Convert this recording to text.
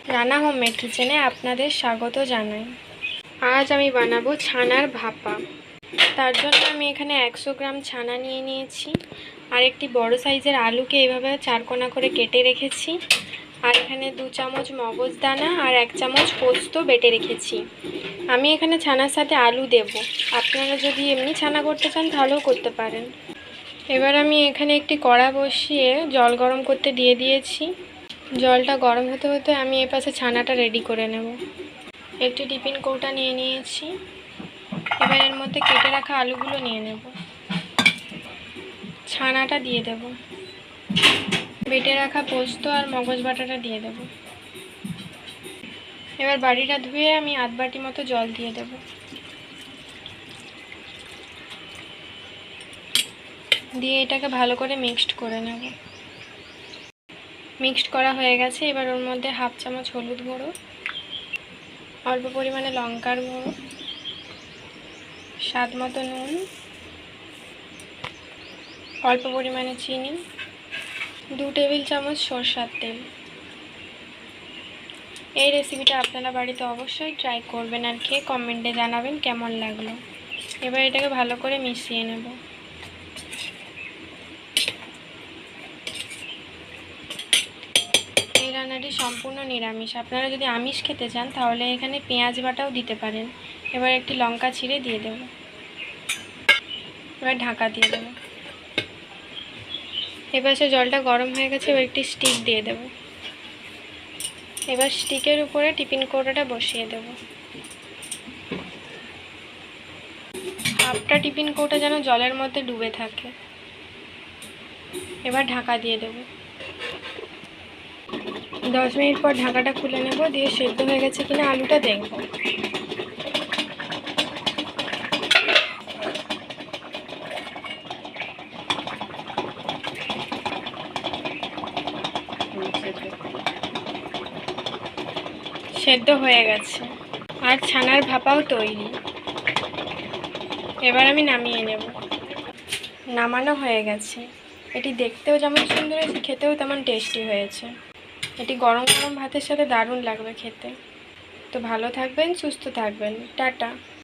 Rana homemade কিচেনে আপনাদের স্বাগত জানাই। আজ আমি বানাবো ছানার ভাপা। তার জন্য আমি এখানে 100 গ্রাম ছানা নিয়ে নিয়েছি, আর একটি বড় সাইজের আলুকে এইভাবে চারকোনা করে কেটে রেখেছি, আর এখানে 2 চামচ মগজদানা আর 1 চামচ পোস্ত বেটে রেখেছি। আমি এখানে ছানার সাথে আলু দেব, আপনারা যদি এমনি ছানা করতে চান তাহলেও করতে পারেন। এবার আমি এখানে একটি কড়া বসিয়ে জল গরম করতে দিয়ে দিয়েছি। জলটা গরম হতে হতে আমি এই পাশে ছানাটা রেডি করে নেব। একটি টিফিন কৌটা নিয়ে নিয়েছি, এবার এর মধ্যে কেটে রাখা আলুগুলো নিয়ে নেব, ছানাটা দিয়ে দেব, বেটে রাখা পোস্ত আর মগজ বাটাটা দিয়ে দেব। এবার বাটিটা ধুয়ে আমি আধ বাটি মতো জল দিয়ে দেব। দিয়ে এটাকে ভালো করে মিক্সড করে নেব। মিক্সড করা হয়ে গেছে। এবার ওর মধ্যে হাফ চামচ হলুদ গুঁড়ো, অল্প পরিমাণে লঙ্কার গুঁড়ো, স্বাদ মতো নুন, অল্প পরিমাণে চিনি, 2 টেবিল চামচ সরষের তেল। এই রেসিপিটা আপনারা বাড়িতে অবশ্যই ট্রাই করবেন আর খেয়ে কমেন্টে জানাবেন কেমন লাগলো। এবার এটাকে ভালো করে মিশিয়ে নেব। এই রান্নাটি সম্পূর্ণ নিরামিষ। আপনারা যদি আমিষ খেতে চান তাহলে এখানে পেঁয়াজ বাটাও দিতে পারেন। এবার একটি লঙ্কা ছিঁড়ে দিয়ে দেব। এবার ঢাকা দিয়ে দেব। এবার সে জলটা গরম হয়ে গেছে, এবার একটি স্টিক দিয়ে দেব। এবার স্টিকের উপরে টিফিন কৌটাটা বসিয়ে দেব। হাফটা টিফিন কৌটা যেন জলের মধ্যে ডুবে থাকে। এবার ঢাকা দিয়ে দেব। 10 মিনিট পর ঢাকাটা খুলে নেব, দিয়ে সেদ্ধ হয়ে গেছে কিনা আলুটা দেখব। সেদ্ধ হয়ে গেছে আর ছানার ভাপাও তৈরি। এবার আমি নামিয়ে নেব। নামানো হয়ে গেছে। এটি দেখতেও যেমন সুন্দর হয়েছে, খেতেও তেমন টেস্টি হয়েছে। এটি গরম গরম ভাতের সাথে দারুণ লাগবে খেতে। তো ভালো থাকবেন, সুস্থ থাকবেন, টাটা।